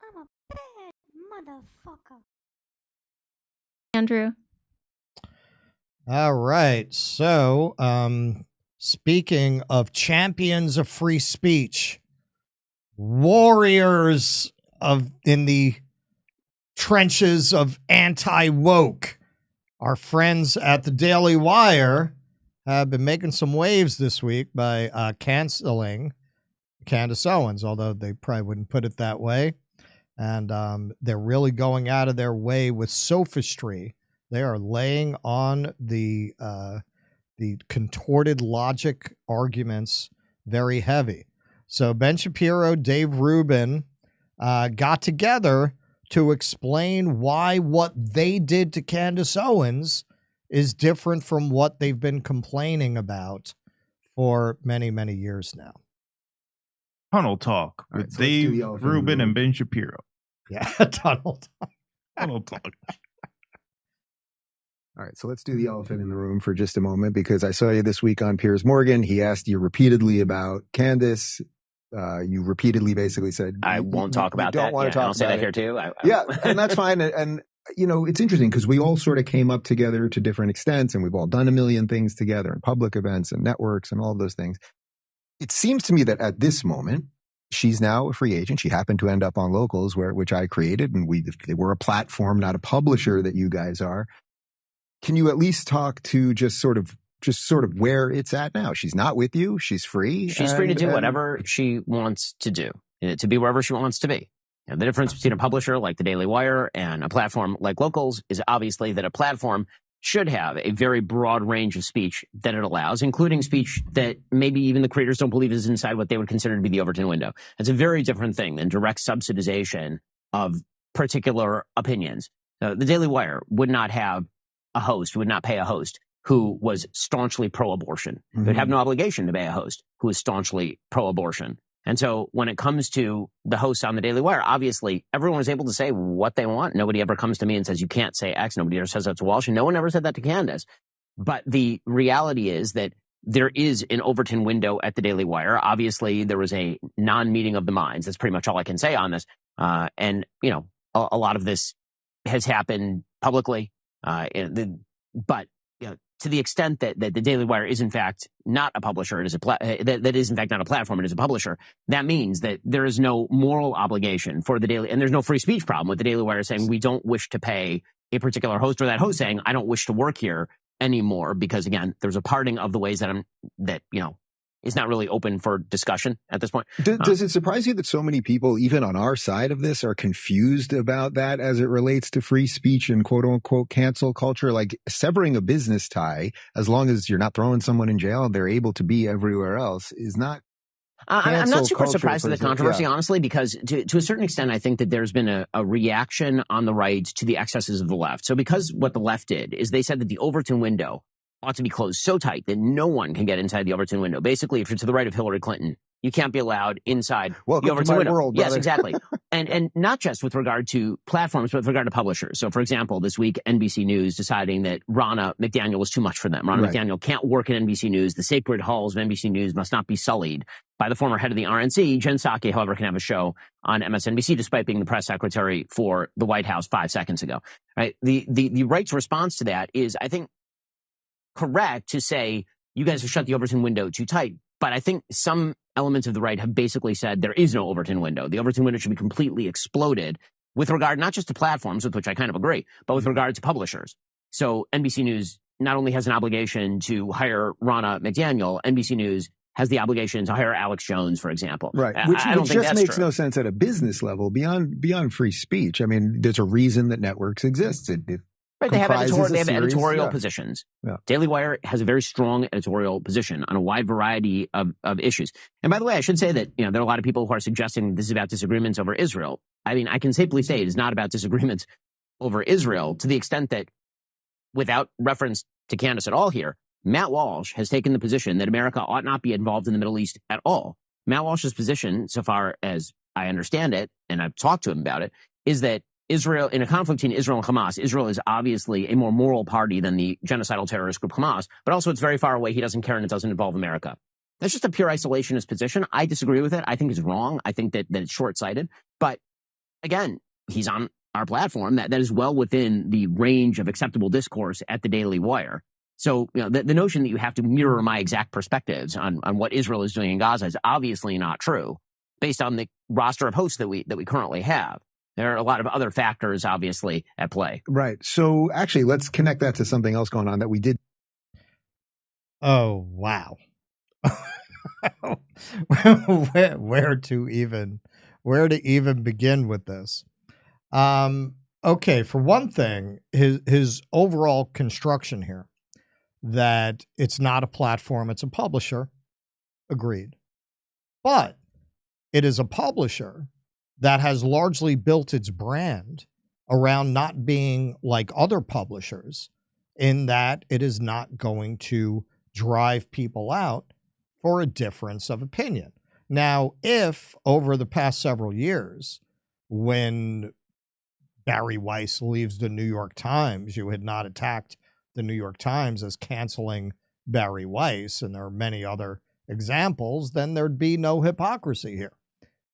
I'm a bad motherfucker. Andrew. All right. So, speaking of champions of free speech, warriors in the trenches of anti-woke, our friends at the Daily Wire have been making some waves this week by canceling Candace Owens, although they probably wouldn't put it that way. And they're really going out of their way with sophistry. They are laying on the contorted logic arguments very heavy. So Ben Shapiro, Dave Rubin got together to explain why what they did to Candace Owens is different from what they've been complaining about for many, many years now. Tunnel Talk with Dave Rubin and Ben Shapiro. Yeah, Tunnel Talk. Tunnel Talk. All right, so let's do the elephant in the room for just a moment, because I saw you this week on Piers Morgan. He asked you repeatedly about Candace. You repeatedly basically said, I won't talk about that. I'll say that here too. Yeah, and that's fine. And, you know, it's interesting because we all sort of came up together to different extents, and we've all done a million things together in public events and networks and all those things. It seems to me that at this moment, she's now a free agent. She happened to end up on Locals, which I created, and they were a platform, not a publisher that you guys are. Can you at least talk to just sort of where it's at now? She's not with you. She's free. She's free to do whatever she wants to do, to be wherever she wants to be. And the difference between a publisher like the Daily Wire and a platform like Locals is obviously that a platform should have a very broad range of speech that it allows, including speech that maybe even the creators don't believe is inside what they would consider to be the Overton window. It's a very different thing than direct subsidization of particular opinions. The Daily Wire would not have a host, would not pay a host who was staunchly pro-abortion. Mm-hmm. They'd have no obligation to pay a host who is staunchly pro-abortion. And so when it comes to the hosts on the Daily Wire, obviously everyone is able to say what they want. Nobody ever comes to me and says, you can't say X. Nobody ever says that to Walsh. And no one ever said that to Candace. But the reality is that there is an Overton window at the Daily Wire. Obviously, there was a non-meeting of the minds. That's pretty much all I can say on this. And, you know, a lot of this has happened publicly. But you know, to the extent that the Daily Wire is in fact not a publisher, it is that is in fact not a platform, it is a publisher. That means that there is no moral obligation for the Daily, and there's no free speech problem with the Daily Wire saying we don't wish to pay a particular host, or that host saying I don't wish to work here anymore, because again, there's a parting of the ways that you know is not really open for discussion at this point. Does it surprise you that so many people, even on our side of this, are confused about that as it relates to free speech and quote unquote cancel culture? Like severing a business tie, as long as you're not throwing someone in jail and they're able to be everywhere else, is not. I'm not super surprised at the controversy, honestly, because to a certain extent, I think that there's been a reaction on the right to the excesses of the left. So because what the left did is they said that the Overton window ought to be closed so tight that no one can get inside the Overton window. Basically, if you're to the right of Hillary Clinton, you can't be allowed inside the Overton window. World, yes, exactly. and not just with regard to platforms, but with regard to publishers. So, for example, this week, NBC News deciding that Ronna McDaniel was too much for them. Ronna McDaniel can't work at NBC News. The sacred halls of NBC News must not be sullied by the former head of the RNC. Jen Psaki, however, can have a show on MSNBC despite being the press secretary for the White House 5 seconds ago. Right? The right's response to that is, I think, correct to say you guys have shut the Overton window too tight. But I think some elements of the right have basically said there is no Overton window. The Overton window should be completely exploded with regard not just to platforms, with which I kind of agree, but with regard to publishers. So NBC News not only has an obligation to hire Ronna McDaniel, NBC News has the obligation to hire Alex Jones, for example. Right. Which just makes no sense at a business level beyond free speech. I mean, there's a reason that networks exist. Right, they have editorial positions. Yeah. Daily Wire has a very strong editorial position on a wide variety of issues. And by the way, I should say that, you know, there are a lot of people who are suggesting this is about disagreements over Israel. I mean, I can safely say it is not about disagreements over Israel, to the extent that, without reference to Candace at all here, Matt Walsh has taken the position that America ought not be involved in the Middle East at all. Matt Walsh's position, so far as I understand it, and I've talked to him about it, is that Israel, in a conflict between Israel and Hamas, Israel is obviously a more moral party than the genocidal terrorist group Hamas, but also it's very far away. He doesn't care, and it doesn't involve America. That's just a pure isolationist position. I disagree with it. I think it's wrong. I think that it's short-sighted. But again, he's on our platform that is well within the range of acceptable discourse at the Daily Wire. So, the notion that you have to mirror my exact perspectives on what Israel is doing in Gaza is obviously not true, based on the roster of hosts that we currently have. There are a lot of other factors, obviously, at play. Right. So actually, let's connect that to something else going on that we did. Oh, wow. where to even begin with this? Okay, for one thing, his overall construction here, that it's not a platform, it's a publisher. Agreed. But it is a publisher that has largely built its brand around not being like other publishers, in that it is not going to drive people out for a difference of opinion. Now, if over the past several years, when Barry Weiss leaves the New York Times, you had not attacked the New York Times as canceling Barry Weiss, and there are many other examples, then there'd be no hypocrisy here.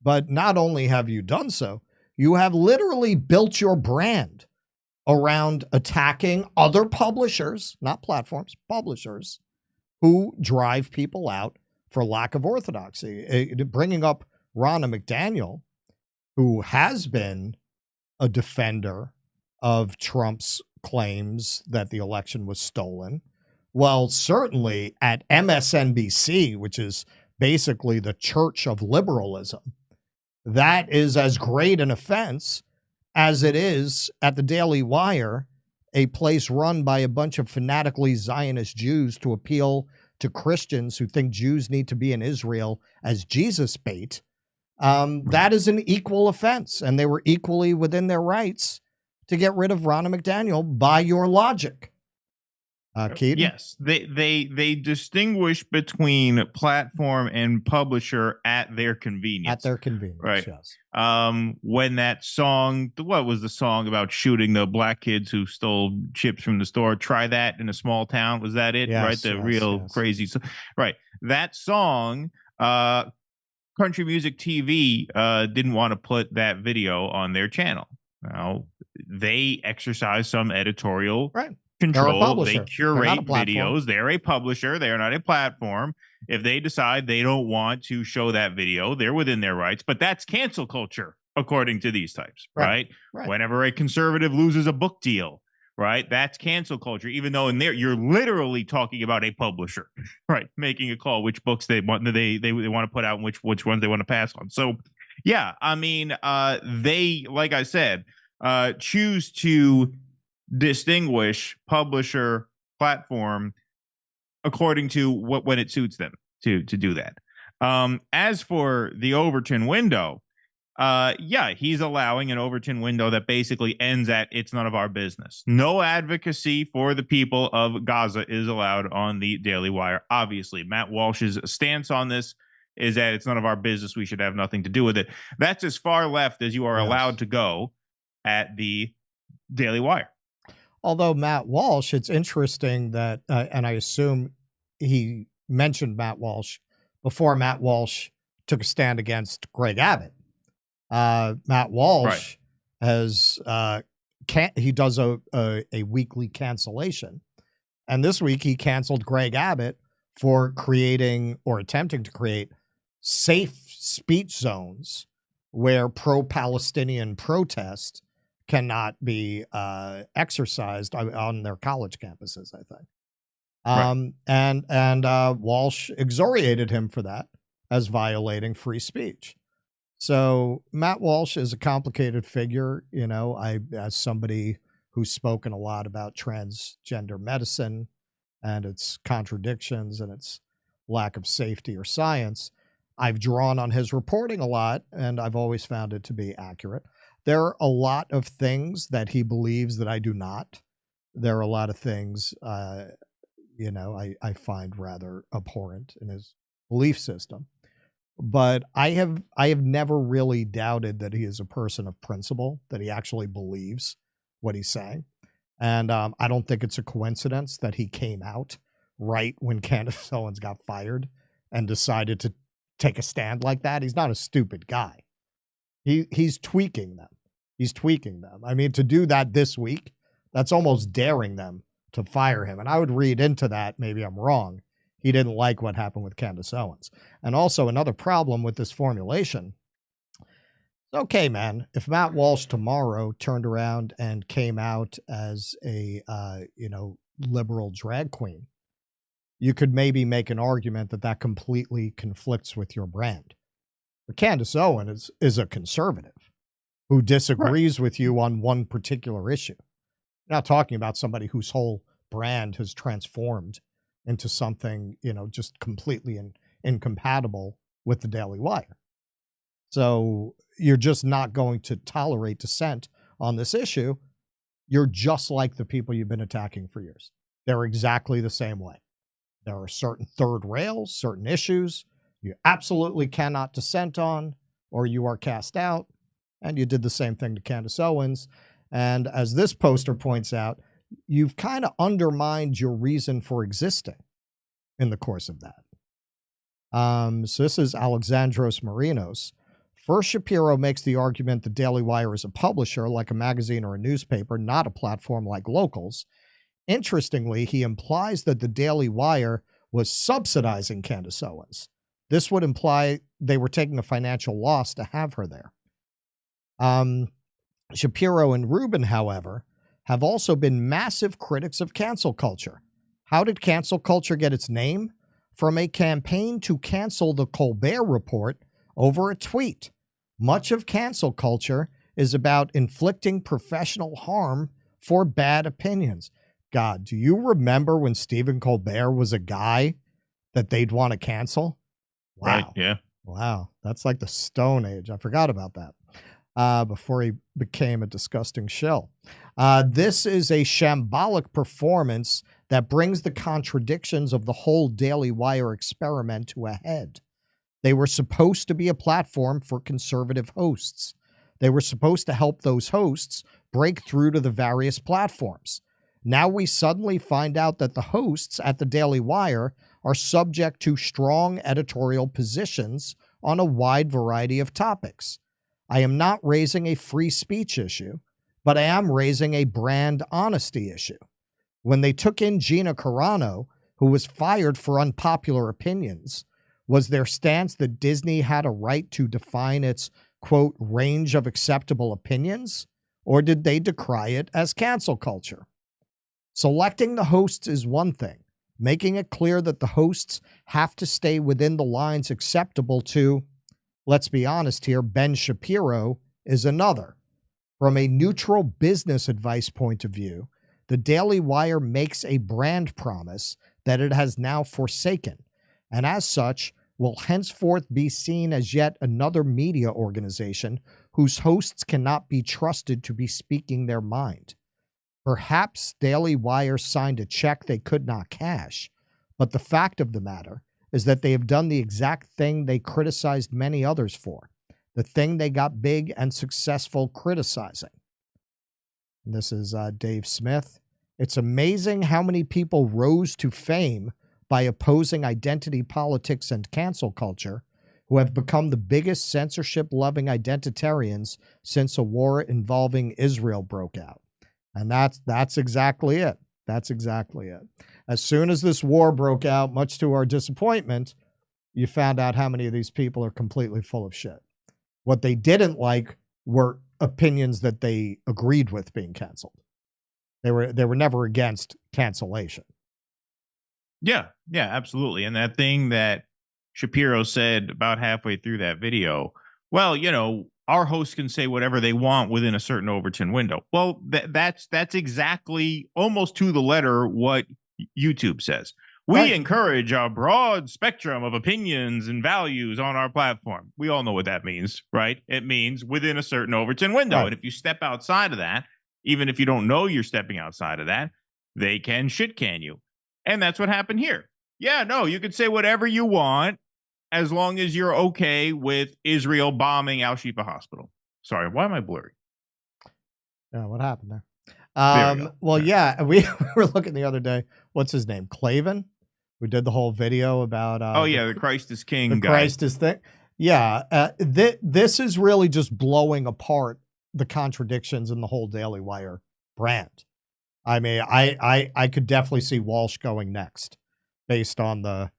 But not only have you done so, you have literally built your brand around attacking other publishers, not platforms, publishers, who drive people out for lack of orthodoxy. Bringing up Ronna McDaniel, who has been a defender of Trump's claims that the election was stolen. Well, certainly at MSNBC, which is basically the church of liberalism, that is as great an offense as it is at the Daily Wire, a place run by a bunch of fanatically Zionist Jews to appeal to Christians who think Jews need to be in Israel as Jesus bait. That is an equal offense, and they were equally within their rights to get rid of Ronna McDaniel by your logic. Keaton? Yes, they distinguish between platform and publisher at their convenience. At their convenience, right? Yes. When that song, what was the song about shooting the black kids who stole chips from the store? Try that in a small town. Was that it? Yes, right, the yes, real yes. crazy. Right, that song. Country Music TV didn't want to put that video on their channel. Now, they exercise some editorial control. They curate videos. They're a publisher. They are not a platform. If they decide they don't want to show that video, they're within their rights. But that's cancel culture, according to these types, right? Whenever a conservative loses a book deal, right? That's cancel culture, even though in there you're literally talking about a publisher, right? Making a call which books they want they want to put out and which ones they want to pass on. So yeah, I mean, they, like I said, choose to distinguish publisher, platform according to when it suits them to do that. As for the Overton window, yeah, he's allowing an Overton window that basically ends at "it's none of our business." No advocacy for the people of Gaza is allowed on the Daily Wire. Obviously, Matt Walsh's stance on this is that it's none of our business. We should have nothing to do with it. That's as far left as you are allowed to go at the Daily Wire. Although Matt Walsh, it's interesting that, and I assume he mentioned Matt Walsh before Matt Walsh took a stand against Greg Abbott. Matt Walsh has he does a weekly cancellation, and this week he canceled Greg Abbott for creating or attempting to create safe speech zones where pro-Palestinian protest cannot be exercised on their college campuses, I think. And Walsh exoriated him for that as violating free speech. So Matt Walsh is a complicated figure. You know, as somebody who's spoken a lot about transgender medicine and its contradictions and its lack of safety or science, I've drawn on his reporting a lot, and I've always found it to be accurate. There are a lot of things that he believes that I do not. There are a lot of things, you know, I find rather abhorrent in his belief system. But I have never really doubted that he is a person of principle, that he actually believes what he's saying. And I don't think it's a coincidence that he came out right when Candace Owens got fired and decided to take a stand like that. He's not a stupid guy. He's tweaking them. He's tweaking them. I mean, to do that this week, that's almost daring them to fire him. And I would read into that, maybe I'm wrong, he didn't like what happened with Candace Owens. And also another problem with this formulation, okay, man, if Matt Walsh tomorrow turned around and came out as a, liberal drag queen, you could maybe make an argument that that completely conflicts with your brand. But Candace Owens is a conservative who disagrees with you on one particular issue. You're not talking about somebody whose whole brand has transformed into something, just completely incompatible with the Daily Wire. So you're just not going to tolerate dissent on this issue. You're just like the people you've been attacking for years. They're exactly the same way. There are certain third rails, certain issues you absolutely cannot dissent on, or you are cast out. And you did the same thing to Candace Owens. And as this poster points out, you've kind of undermined your reason for existing in the course of that. So this is Alexandros Marinos. First, Shapiro makes the argument the Daily Wire is a publisher like a magazine or a newspaper, not a platform like Locals. Interestingly, he implies that the Daily Wire was subsidizing Candace Owens. This would imply they were taking a financial loss to have her there. Shapiro and Rubin, however, have also been massive critics of cancel culture. How did cancel culture get its name? From a campaign to cancel the Colbert Report over a tweet. Much of cancel culture is about inflicting professional harm for bad opinions. God, do you remember when Stephen Colbert was a guy that they'd want to cancel? Wow. Right, yeah. Wow. That's like the Stone Age. I forgot about that. Before he became a disgusting shill. This is a shambolic performance that brings the contradictions of the whole Daily Wire experiment to a head. They were supposed to be a platform for conservative hosts. They were supposed to help those hosts break through to the various platforms. Now we suddenly find out that the hosts at the Daily Wire are subject to strong editorial positions on a wide variety of topics. I am not raising a free speech issue, but I am raising a brand honesty issue. When they took in Gina Carano, who was fired for unpopular opinions, was their stance that Disney had a right to define its, quote, range of acceptable opinions, or did they decry it as cancel culture? Selecting the hosts is one thing. Making it clear that the hosts have to stay within the lines acceptable to, let's be honest here, Ben Shapiro is another. From a neutral business advice point of view, the Daily Wire makes a brand promise that it has now forsaken, and as such, will henceforth be seen as yet another media organization whose hosts cannot be trusted to be speaking their mind. Perhaps Daily Wire signed a check they could not cash, but the fact of the matter is that they have done the exact thing they criticized many others for, the thing they got big and successful criticizing. And this is Dave Smith. It's amazing how many people rose to fame by opposing identity politics and cancel culture, who have become the biggest censorship-loving identitarians since a war involving Israel broke out. And that's exactly it. That's exactly it. As soon as this war broke out, much to our disappointment, you found out how many of these people are completely full of shit. What they didn't like were opinions that they agreed with being canceled. They were never against cancellation. Yeah, absolutely. And that thing that Shapiro said about halfway through that video, well, our hosts can say whatever they want within a certain Overton window. Well, that's exactly almost to the letter what YouTube says. We encourage a broad spectrum of opinions and values on our platform. We all know what that means, right? It means within a certain Overton window. Right. And if you step outside of that, even if you don't know you're stepping outside of that, they can shit can you. And that's what happened here. Yeah, no, you can say whatever you want as long as you're okay with Israel bombing Al-Shifa Hospital. Sorry, why am I blurry? Yeah, what happened there? Well, yeah, we were looking the other day. What's his name? Klavan? We did the whole video about... the Christ is King the guy. Christ is thing. Yeah, this is really just blowing apart the contradictions in the whole Daily Wire brand. I mean, I could definitely see Walsh going next based on the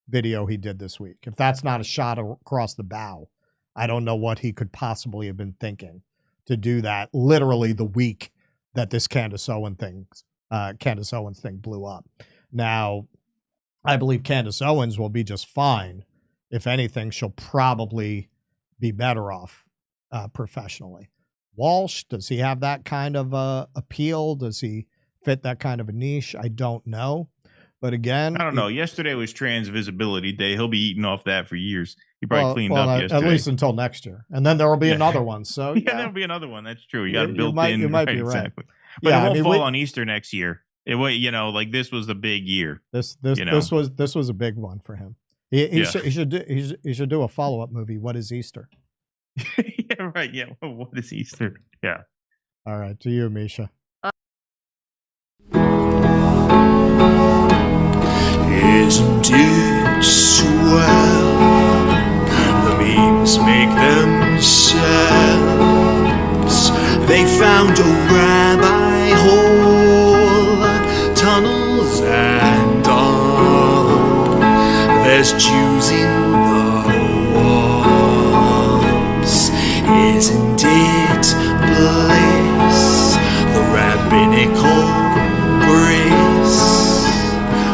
video he did this week. If that's not a shot across the bow, I don't know what he could possibly have been thinking to do that literally the week that this Candace Owens thing blew up. Now, I believe Candace Owens will be just fine. If anything, she'll probably be better off professionally. Walsh, does he have that kind of appeal? Does he fit that kind of a niche? I don't know. But again, I don't know. Yesterday was Trans Visibility Day. He'll be eating off that for years. He probably cleaned up yesterday. At least until next year. And then there will be another one. So yeah, there'll be another one. That's true. You got it built in. You might right, be right. Exactly. But it won't fall on Easter next year. It will, like this was the big year. This was a big one for him. He should do a follow-up movie. What is Easter? Yeah, right. Yeah. What is Easter? Yeah. All right. To you, Misha. Isn't it swell? The memes make themselves. They found a rabbi hole, tunnels and all. There's Jews in the walls. Isn't it bliss? The rabbinical grace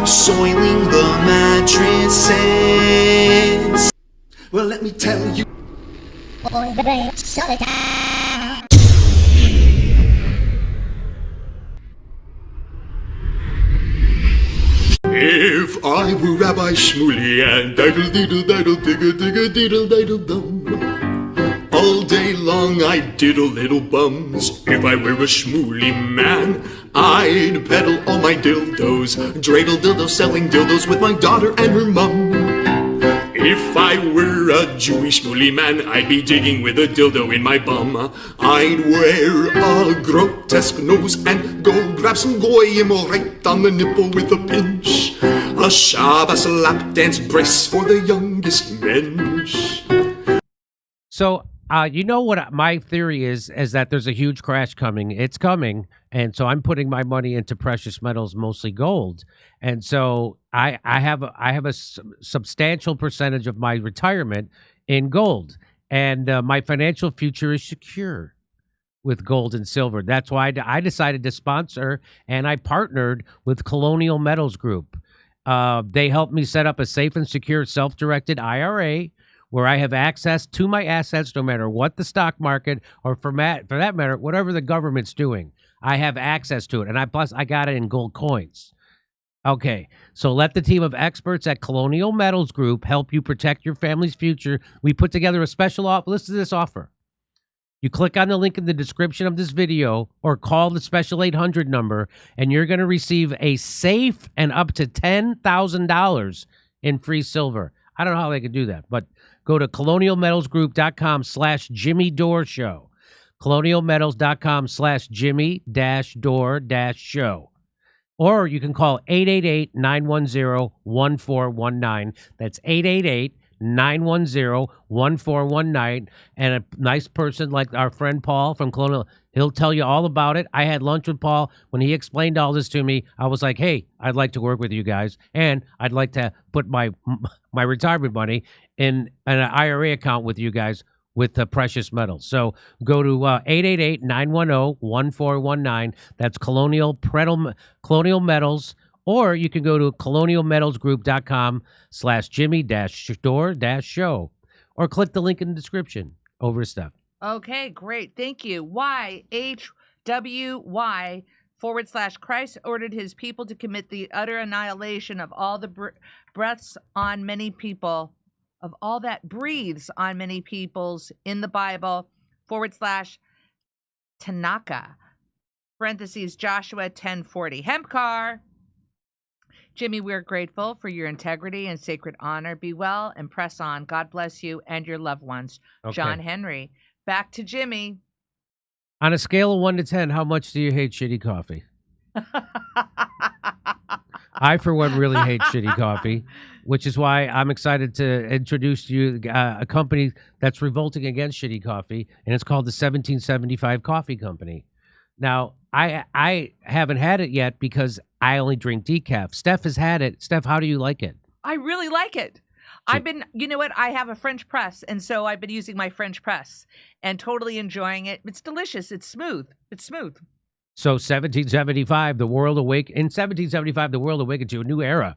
soiling the mattresses. Well, let me tell you. If I were Rabbi Shmuley and diddle diddle diddle digga digga diddle diddle dum, all day long I'd diddle little bums. If I were a Shmuley man, I'd peddle all my dildos, dreidel dildos, selling dildos with my daughter and her mum. If I were a Jewish Shmuley man, I'd be digging with a dildo in my bum. I'd wear a grotesque nose and go grab some goyim right on the nipple with a pinch. A Shabbos lap dance brace for the youngest mensch. So, you know what my theory is that there's a huge crash coming. It's coming. And so I'm putting my money into precious metals, mostly gold. And so I have a substantial percentage of my retirement in gold. And my financial future is secure with gold and silver. That's why I decided to sponsor, and I partnered with Colonial Metals Group. They helped me set up a safe and secure self-directed IRA where I have access to my assets no matter what the stock market, or for that matter, whatever the government's doing. I have access to it, and plus I got it in gold coins. Okay, so let the team of experts at Colonial Metals Group help you protect your family's future. We put together a special offer. Listen to this offer. You click on the link in the description of this video or call the special 800 number, and you're going to receive a safe and up to $10,000 in free silver. I don't know how they could do that, but go to colonialmetalsgroup.com/Jimmy Dore Show. colonialmetals.com/Jimmy-Dore-Show. Or you can call 888-910-1419. That's 888-910-1419. And a nice person like our friend Paul from Colonial, he'll tell you all about it. I had lunch with Paul. When he explained all this to me, I was like, hey, I'd like to work with you guys. And I'd like to put my retirement money in an IRA account with you guys with the precious metals. So go to 888-910-1419. That's Colonial Metals. Or you can go to colonialmetalsgroup.com/Jimmy-Dore-Show. Or click the link in the description. Over to Steph. Okay, great. Thank you. YHWY/Christ ordered his people to commit the utter annihilation of all the breaths on many people, of all that breathes on many peoples in the Bible, /Tanaka, parentheses, Joshua 10:40. Hempcar. Jimmy, we're grateful for your integrity and sacred honor. Be well and press on. God bless you and your loved ones. Okay. John Henry. Back to Jimmy. On a scale of 1 to 10, how much do you hate shitty coffee? I, for one, really hate shitty coffee. which is why I'm excited to introduce to you a company that's revolting against shitty coffee, and it's called the 1775 Coffee Company. Now, I haven't had it yet because I only drink decaf. Steph has had it. Steph, how do you like it? I really like it. You know what? I have a French press, and so I've been using my French press and totally enjoying it. It's delicious. It's smooth. It's smooth. So 1775, the world in 1775, the world awakened to a new era.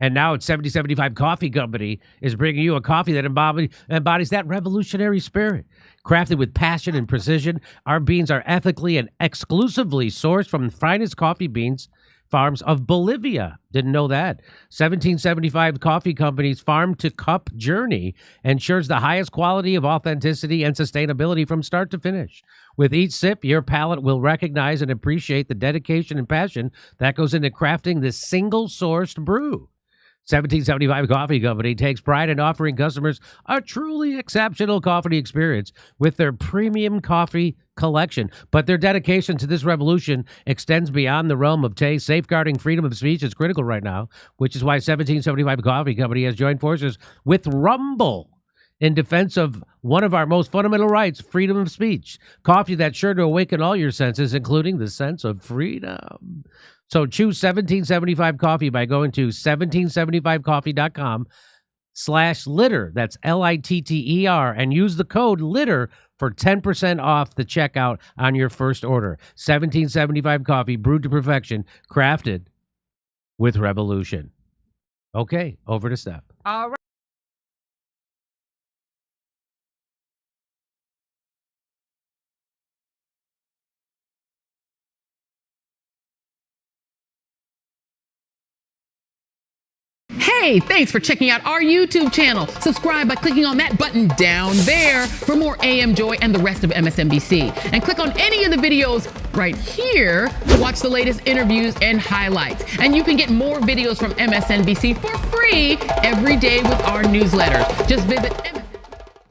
And now it's 1775 Coffee Company is bringing you a coffee that embodies that revolutionary spirit. Crafted with passion and precision, our beans are ethically and exclusively sourced from the finest coffee beans farms of Bolivia. Didn't know that. 1775 Coffee Company's farm-to-cup journey ensures the highest quality of authenticity and sustainability from start to finish. With each sip, your palate will recognize and appreciate the dedication and passion that goes into crafting this single-sourced brew. 1775 Coffee Company takes pride in offering customers a truly exceptional coffee experience with their premium coffee collection. But their dedication to this revolution extends beyond the realm of taste. Safeguarding freedom of speech is critical right now, which is why 1775 Coffee Company has joined forces with Rumble in defense of one of our most fundamental rights, freedom of speech. Coffee that's sure to awaken all your senses, including the sense of freedom. So choose 1775 Coffee by going to 1775coffee.com/litter. That's LITTER, and use the code LITTER for 10% off the checkout on your first order. 1775 Coffee, brewed to perfection, crafted with revolution. Okay, over to Steph. All right. Hey, thanks for checking out our YouTube channel. Subscribe by clicking on that button down there for more AM Joy and the rest of MSNBC. And click on any of the videos right here to watch the latest interviews and highlights. And you can get more videos from MSNBC for free every day with our newsletters. Just visit